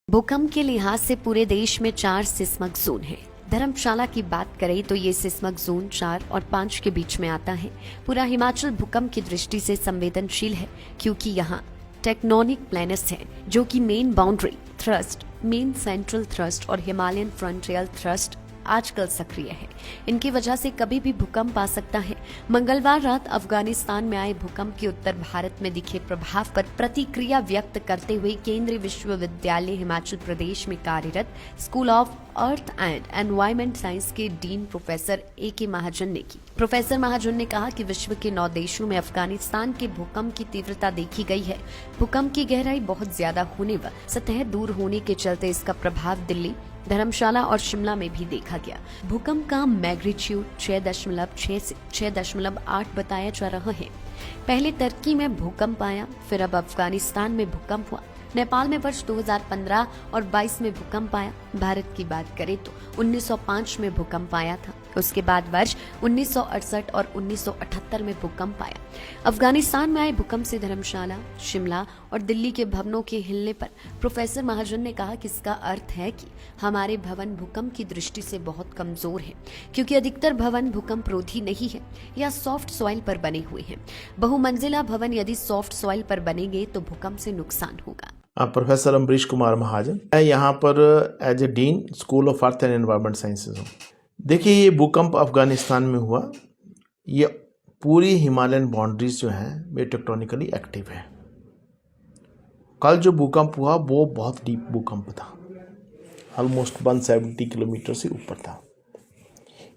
भूकंप के लिहाज से पूरे देश में 4 सिस्मक जोन हैं। धर्मशाला की बात करें तो ये सिस्मक जोन 4 और 5 के बीच में आता है। पूरा हिमाचल भूकंप की दृष्टि से संवेदनशील है क्योंकि यहाँ टेक्टोनिक प्लेन्स है जो कि main boundary thrust, main central thrust और हिमालयन फ्रंटियर थ्रस्ट आजकल सक्रिय है। इनकी वजह से कभी भी भूकंप आ सकता है। मंगलवार रात अफगानिस्तान में आए भूकंप के उत्तर भारत में दिखे प्रभाव पर प्रतिक्रिया व्यक्त करते हुए केंद्रीय विश्वविद्यालय हिमाचल प्रदेश में कार्यरत school of earth and environment science के डीन प्रोफेसर A.K. महाजन ने की। प्रोफेसर महाजन ने कहा कि विश्व के 9 देशों में अफगानिस्तान के भूकंप की तीव्रता देखी गई है। भूकंप की गहराई बहुत ज्यादा होने व सतह दूर होने के चलते इसका प्रभाव दिल्ली, धर्मशाला और शिमला में भी देखा गया। भूकंप का मैग्नीट्यूड 6.6 से 6.8 बताया जा रहा है। पहले तुर्की में भूकंप आया, फिर अब अफगानिस्तान में भूकंप हुआ। नेपाल में वर्ष 2015 और 22 में भूकंप आया। भारत की बात करें तो 1905 में भूकंप आया था। उसके बाद वर्ष 1968 और 1978 में भूकंप आया। अफगानिस्तान में आए भूकंप से धर्मशाला, शिमला और दिल्ली के भवनों के हिलने पर प्रोफेसर महाजन ने कहा कि इसका अर्थ है कि हमारे भवन भूकंप की दृष्टि से बहुत कमजोर हैं, क्योंकि अधिकतर भवन भूकंप रोधी नहीं है या सॉफ्ट सॉइल पर बने हुए हैं। बहुमंजिला भवन यदि सॉफ्ट सॉइल पर बनेंगे तो भूकंप से नुकसान होगा। प्रोफेसर अम्बरीश कुमार महाजन, मैं यहाँ पर as a dean school of earth and environment sciences हूँ। देखिए, ये भूकंप अफगानिस्तान में हुआ। ये पूरी हिमालयन बाउंड्रीज जो हैं वे टेक्टोनिकली एक्टिव है। कल जो भूकंप हुआ वो बहुत डीप भूकंप था, ऑलमोस्ट 170 किलोमीटर से ऊपर था।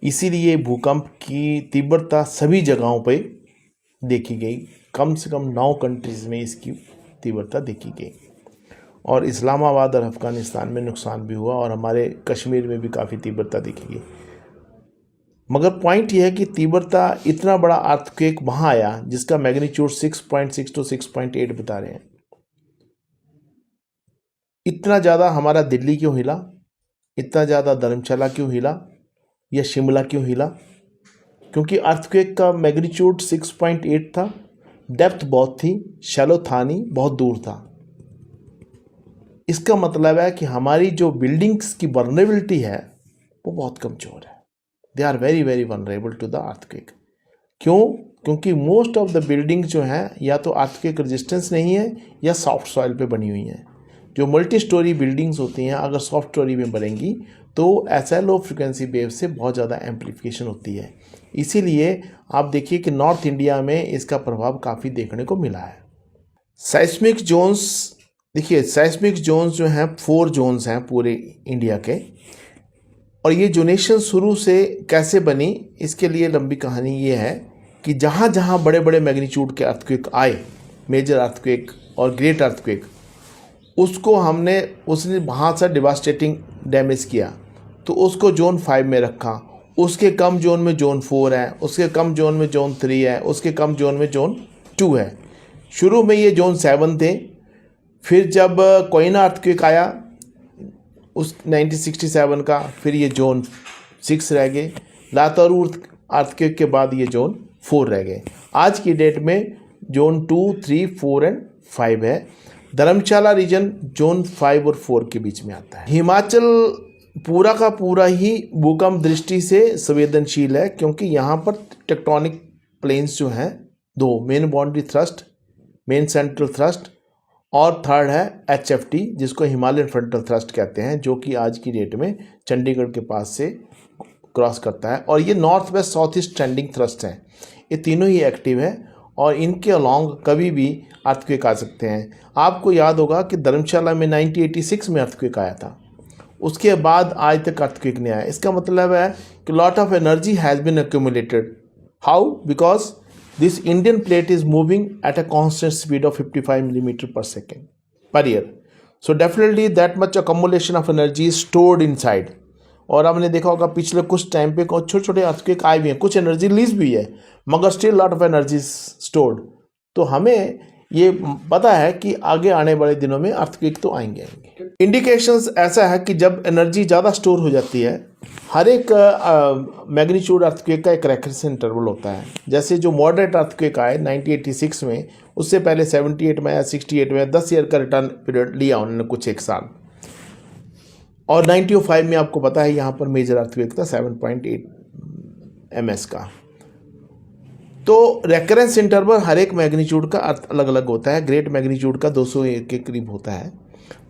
इसीलिए भूकंप की तीव्रता सभी जगहों पे देखी गई। कम से कम 9 कंट्रीज में इसकी तीव्रता देखी गई और इस्लामाबाद और अफगानिस्तान में नुकसान भी हुआ और हमारे कश्मीर में भी काफ़ी तीव्रता देखी गई। मगर पॉइंट यह है कि तीव्रता इतना बड़ा अर्थक्वेक वहाँ आया जिसका मैग्नीट्यूड 6.6 to 6.8 बता रहे हैं। इतना ज़्यादा हमारा दिल्ली क्यों हिला, इतना ज़्यादा धर्मशाला क्यों हिला या शिमला क्यों हिला? क्योंकि अर्थक्वेक का मैग्नीट्यूड 6.8 था, डेप्थ बहुत थी, शैलो था नहीं, बहुत दूर था। इसका मतलब है कि हमारी जो बिल्डिंग्स की वल्नरेबिलिटी है वो बहुत कमज़ोर है। They are very very vulnerable to the earthquake. क्यों? क्योंकि मोस्ट ऑफ द बिल्डिंग जो हैं या तो अर्थक्वेक रेजिस्टेंस नहीं है या सॉफ्ट सॉइल पे बनी हुई हैं। जो मल्टी स्टोरी बिल्डिंग्स होती हैं अगर सॉफ्ट स्टोरी में बनेंगी तो ऐसा लो फ्रिक्वेंसी वेव से बहुत ज़्यादा एम्पलीफिकेशन होती है। इसीलिए आप देखिए कि नॉर्थ इंडिया में इसका प्रभाव काफ़ी देखने को मिला है। साइस्मिक जोन्स, देखिए साइस्मिक जोन्स जो हैं 4 जोन्स हैं पूरे इंडिया के, और ये जोनेशन शुरू से कैसे बनी इसके लिए लंबी कहानी ये है कि जहाँ जहाँ बड़े बड़े मैग्नीट्यूड के अर्थक्वेक आए, मेजर अर्थक्वेक और ग्रेट अर्थक्वेक, उसने वहाँ से डिवास्टेटिंग डैमेज किया तो उसको जोन 5 में रखा। उसके कम जोन में जोन 4 है, उसके कम जोन में जोन 3 है, उसके कम जोन में जोन 2 है। शुरू में ये जोन 7 थे, फिर जब कोयना अर्थक्वेक आया उस 1967 का, फिर ये जोन 6 रह गए। लातूर अर्थक्वेक के बाद ये जोन 4 रह गए। आज की डेट में जोन 2, 3, 4 एंड 5 है। धर्मशाला रीजन जोन 5 और 4 के बीच में आता है। हिमाचल पूरा का पूरा ही भूकंप दृष्टि से संवेदनशील है क्योंकि यहाँ पर टेक्टोनिक प्लेन्स जो हैं 2, main boundary thrust, main central thrust, और थर्ड है HFT जिसको हिमालयन फ्रंटल थ्रस्ट कहते हैं, जो कि आज की डेट में चंडीगढ़ के पास से क्रॉस करता है। और ये north west south east trending thrust हैं। ये तीनों ही एक्टिव है और इनके अलॉन्ग कभी भी अर्थक्वेक आ सकते हैं। आपको याद होगा कि धर्मशाला में 1986 में अर्थक्वेक आया था, उसके बाद आज तक अर्थक्वेक नहीं आया। इसका मतलब है कि lot of energy has been accumulated. How? Because this Indian plate is moving at a constant speed of 55 millimeter per second per year. So definitely that much accumulation of energy is stored inside. और आपने देखा होगा पिछले कुछ time पे छोटे छोटे earthquake आए भी हैं, कुछ एनर्जी रिलीज भी है, मगर still lot of energy stored. तो हमें ये पता है कि आगे आने वाले दिनों में अर्थक्वेक तो आएंगे। इंडिकेशंस ऐसा है कि जब एनर्जी ज़्यादा स्टोर हो जाती है, हर एक मैग्नीट्यूड अर्थक्वेक का एक रेफरेंस इंटरवल होता है। जैसे जो मॉडरेट अर्थक्वेक आए 1986 में, उससे पहले 78 में या 68 में 10 ईयर का रिटर्न पीरियड लिया उन्होंने, कुछ 1 साल। और 1905 में आपको पता है यहाँ पर मेजर अर्थक्वेक था 7.8 ms का। तो रेकरेंस इंटरवल हर एक मैग्नीट्यूड का अर्थ अलग अलग होता है। ग्रेट मैग्नीट्यूड का 200 के करीब होता है।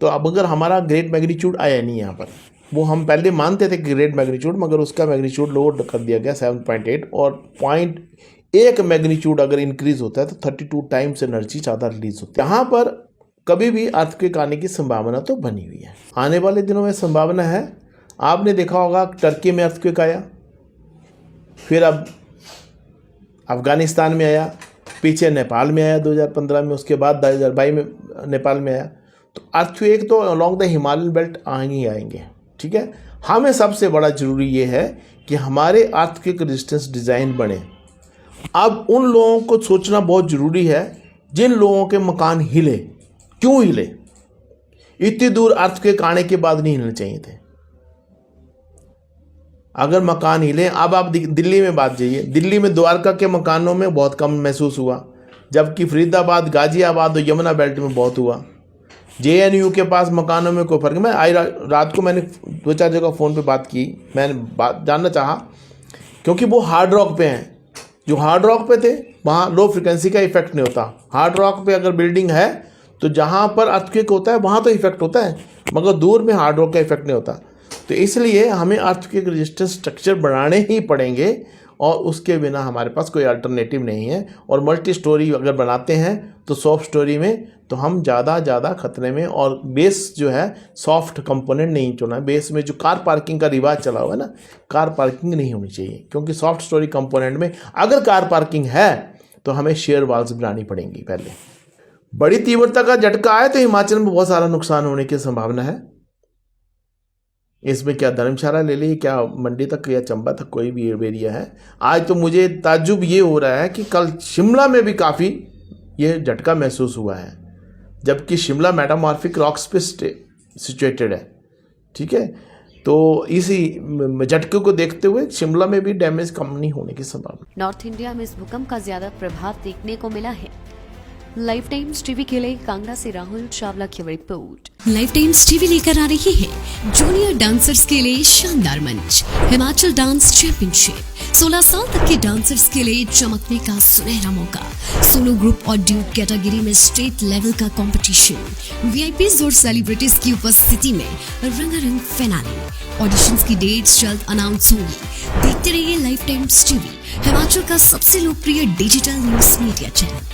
तो अब अगर हमारा ग्रेट मैग्नीट्यूड आया नहीं यहाँ पर, वो हम पहले मानते थे कि ग्रेट मैग्नीट्यूड, मगर उसका मैग्नीट्यूड लोअर कर दिया गया 7.8, और 0.1 मैग्नीट्यूड अगर इंक्रीज होता है तो 32 टाइम्स एनर्जी ज़्यादा रिलीज होती है। यहाँ पर कभी भी अर्थक्वेक आने की संभावना तो बनी हुई है। आने वाले दिनों में संभावना है। आपने देखा होगा टर्की में अर्थक्वेक आया, फिर अब अफ़गानिस्तान में आया, पीछे नेपाल में आया 2015 में, उसके बाद 2022 में नेपाल में आया। तो अर्थक्वेक तो अलॉन्ग द हिमालयन बेल्ट आएंगे, ठीक है। हमें सबसे बड़ा ज़रूरी ये है कि हमारे अर्थक्वेक रेजिस्टेंस डिज़ाइन बने। अब उन लोगों को सोचना बहुत ज़रूरी है जिन लोगों के मकान हिले। क्यों हिले? इतनी दूर अर्थक्वेक आने के बाद नहीं हिलने चाहिए थे। अगर मकान हिले, अब आप दिल्ली में बात जाइए, दिल्ली में द्वारका के मकानों में बहुत कम महसूस हुआ, जबकि फरीदाबाद, गाजियाबाद और यमुना बेल्ट में बहुत हुआ। JNU के पास मकानों में कोई फर्क। मैं आई रात को मैंने 2-4 जगह फ़ोन पे बात की, मैंने बात जानना चाहा, क्योंकि वो हार्ड रॉक पे हैं। जो हार्ड रॉक पे थे वहाँ लो फ्रिक्वेंसी का इफेक्ट नहीं होता। हार्ड रॉक पे अगर बिल्डिंग है तो जहाँ पर अर्थक्वेक होता है वहाँ तो इफेक्ट होता है, मगर दूर में हार्ड रॉक का इफेक्ट नहीं होता। तो इसलिए हमें अर्थक्वेक रेजिस्टेंस स्ट्रक्चर बनाने ही पड़ेंगे, और उसके बिना हमारे पास कोई अल्टरनेटिव नहीं है। और मल्टी स्टोरी अगर बनाते हैं तो सॉफ्ट स्टोरी में तो हम ज़्यादा खतरे में, और बेस जो है सॉफ्ट कंपोनेंट नहीं चुना है। बेस में जो कार पार्किंग का रिवाज चला हुआ है ना, कार पार्किंग नहीं होनी चाहिए, क्योंकि सॉफ्ट स्टोरी कंपोनेंट में अगर कार पार्किंग है तो हमें शेयर वॉल्स बनानी पड़ेंगी। पहले बड़ी तीव्रता का झटका आए तो हिमाचल में बहुत सारा नुकसान होने की संभावना है। इसमें क्या धर्मशाला ले ली, क्या मंडी तक या चंबा तक, कोई भी एरिया है। आज तो मुझे ताज्जुब ये हो रहा है कि कल शिमला में भी काफ़ी ये झटका महसूस हुआ है, जबकि शिमला मेटामॉर्फिक रॉक्स पे सिचुएटेड है, ठीक है। तो इसी झटके को देखते हुए शिमला में भी डैमेज कम नहीं होने की संभावना। नॉर्थ इंडिया में इस भूकंप का ज्यादा प्रभाव देखने को मिला है। लाइफ टाइम्स टीवी के लिए कांगड़ा से राहुल चावला की रिपोर्ट। लाइफ टाइम्स टीवी लेकर आ रही है जूनियर डांसर्स के लिए शानदार मंच, हिमाचल डांस चैंपियनशिप। 16 साल तक के डांसर्स के लिए चमकने का सुनहरा मौका। सोलो ग्रुप और ड्यूट कैटेगरी में स्टेट लेवल का कंपटीशन। वीआईपीज और सेलिब्रिटीज की उपस्थिति में रंगारंग फिनाले। ऑडिशंस की डेट्स जल्द अनाउंस होंगी। देखते रहिए लाइफ टाइम्स टीवी, हिमाचल का सबसे लोकप्रिय डिजिटल न्यूज मीडिया चैनल।